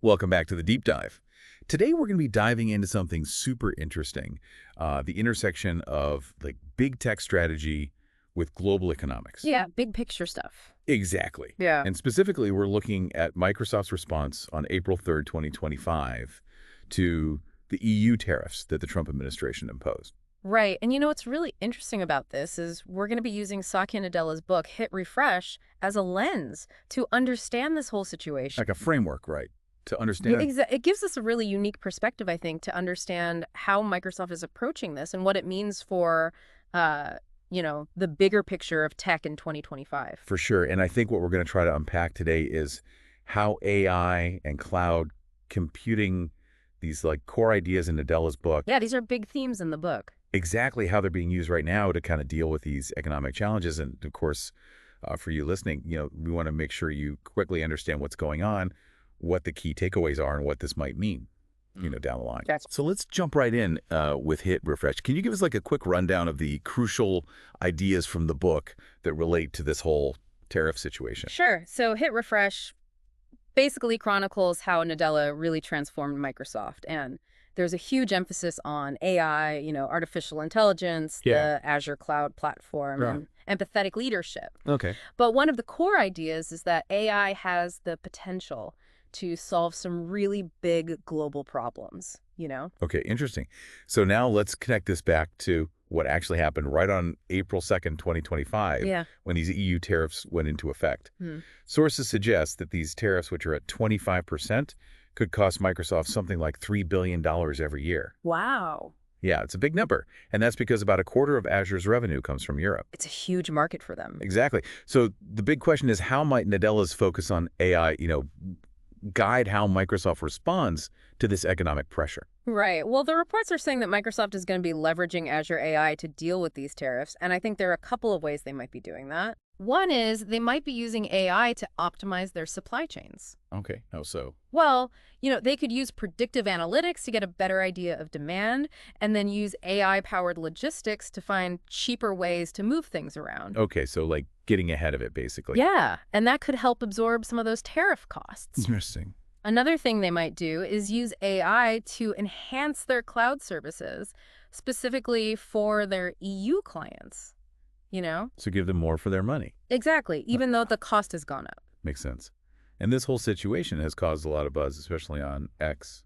Welcome back to the Deep Dive. Today we're going to be diving into something super interesting, the intersection of big tech strategy with global economics. Yeah, big picture stuff. Exactly. Yeah. And specifically, we're looking at Microsoft's response on April 3rd, 2025 to the EU tariffs that the Trump administration imposed. Right. And you know what's really interesting about this is we're going to be using Satya Nadella's book, Hit Refresh, as a lens to understand this whole situation. Like a framework, right? To Yeah, understand. it gives us a really unique perspective, I think, to understand how Microsoft is approaching this and what it means for, the bigger picture of tech in 2025. For sure. And I think what we're going to try to unpack today is how AI and cloud computing, these core ideas in Nadella's book, Yeah, these are big themes in the book. exactly how they're being used right now to kind of deal with these economic challenges. And of course, for you listening, we want to make sure you quickly understand what's going on, what the key takeaways are, and what this might mean, down the line. So let's jump right in with Hit Refresh. Can you give us a quick rundown of the crucial ideas from the book that relate to this whole tariff situation? Sure. So Hit Refresh basically chronicles how Nadella really transformed Microsoft. And there's a huge emphasis on AI, artificial intelligence, Yeah. the Azure cloud platform, Right. and empathetic leadership. Okay. But one of the core ideas is that AI has the potential to solve some really big global problems. Okay, interesting. So now let's connect this back to what actually happened right on April 2nd, 2025, Yeah. when these EU tariffs went into effect. Hmm. Sources suggest that these tariffs, which are at 25%, could cost Microsoft something like $3 billion every year. Wow. Yeah, it's a big number. And that's because about a quarter of Azure's revenue comes from Europe. It's a huge market for them. Exactly. So the big question is, how might Nadella's focus on AI, guide how Microsoft responds to this economic pressure? Right. Well, the reports are saying that Microsoft is going to be leveraging Azure AI to deal with these tariffs, and I think there are a couple of ways they might be doing that. One is they might be using AI to optimize their supply chains. Okay. How so? Well, they could use predictive analytics to get a better idea of demand, and then use AI-powered logistics to find cheaper ways to move things around. Okay, so getting ahead of it, basically. Yeah, and that could help absorb some of those tariff costs. Interesting. Another thing they might do is use AI to enhance their cloud services, specifically for their EU clients. So give them more for their money. Exactly, even though the cost has gone up. Makes sense. And this whole situation has caused a lot of buzz, especially on X.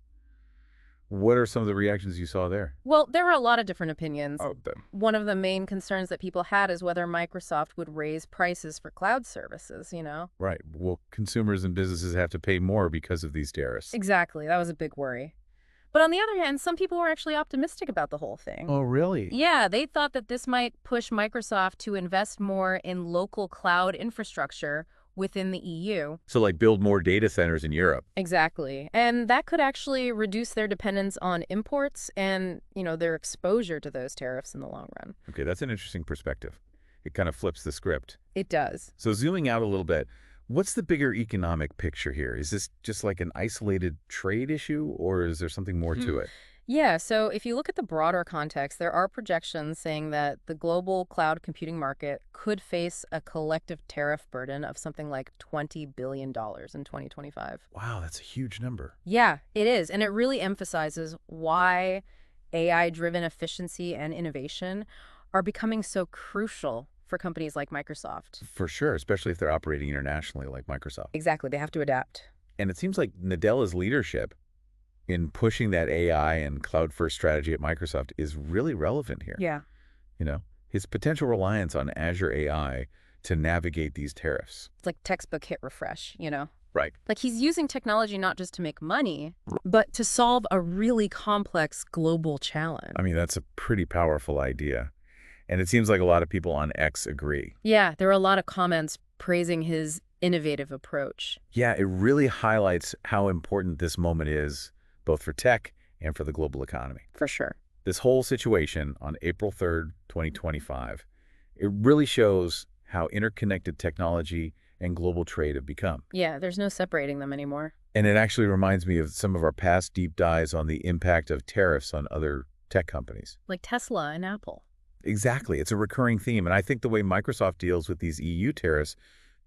What are some of the reactions you saw there? Well, there were a lot of different opinions. Oh, One of the main concerns that people had is whether Microsoft would raise prices for cloud services. right. Well, consumers and businesses have to pay more because of these tariffs. Exactly, that was a big worry. But on the other hand, some people were actually optimistic about the whole thing. Oh, really? Yeah, they thought that this might push Microsoft to invest more in local cloud infrastructure within the EU. So build more data centers in Europe. Exactly. And that could actually reduce their dependence on imports and, their exposure to those tariffs in the long run. Okay, that's an interesting perspective. It kind of flips the script. It does. So zooming out a little bit, what's the bigger economic picture here? Is this just an isolated trade issue, or is there something more to it? Yeah, so if you look at the broader context, there are projections saying that the global cloud computing market could face a collective tariff burden of something like $20 billion in 2025. Wow, that's a huge number. Yeah, it is. And it really emphasizes why AI-driven efficiency and innovation are becoming so crucial for companies like Microsoft. For sure, especially if they're operating internationally like Microsoft. Exactly. They have to adapt. And it seems like Nadella's leadership in pushing that AI and cloud-first strategy at Microsoft is really relevant here. Yeah. His potential reliance on Azure AI to navigate these tariffs. It's like textbook Hit Refresh. Right. He's using technology not just to make money, but to solve a really complex global challenge. I mean, that's a pretty powerful idea. And it seems like a lot of people on X agree. Yeah, there are a lot of comments praising his innovative approach. Yeah, it really highlights how important this moment is, both for tech and for the global economy. For sure. This whole situation on April 3rd, 2025, it really shows how interconnected technology and global trade have become. Yeah, there's no separating them anymore. And it actually reminds me of some of our past deep dives on the impact of tariffs on other tech companies. Like Tesla and Apple. Exactly. It's a recurring theme. And I think the way Microsoft deals with these EU tariffs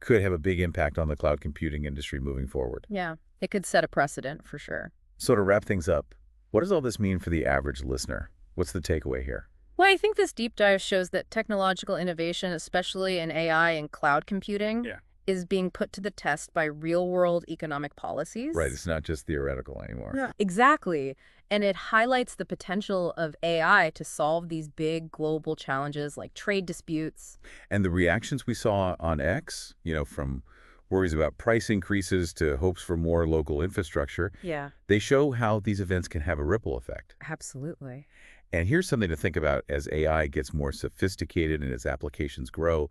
could have a big impact on the cloud computing industry moving forward. Yeah, it could set a precedent for sure. So to wrap things up, what does all this mean for the average listener? What's the takeaway here? Well, I think this deep dive shows that technological innovation, especially in AI and cloud computing, Yeah. is being put to the test by real-world economic policies. Right, it's not just theoretical anymore. Yeah. Exactly. And it highlights the potential of AI to solve these big global challenges like trade disputes. And the reactions we saw on X, from worries about price increases to hopes for more local infrastructure, Yeah, they show how these events can have a ripple effect. absolutely. And here's something to think about as AI gets more sophisticated and its applications grow.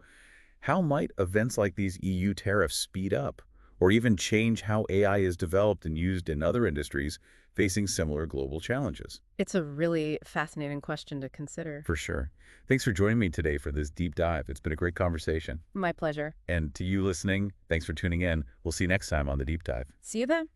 How might events like these EU tariffs speed up or even change how AI is developed and used in other industries facing similar global challenges? It's a really fascinating question to consider. For sure. Thanks for joining me today for this deep dive. It's been a great conversation. My pleasure. And to you listening, thanks for tuning in. We'll see you next time on The Deep Dive. See you then.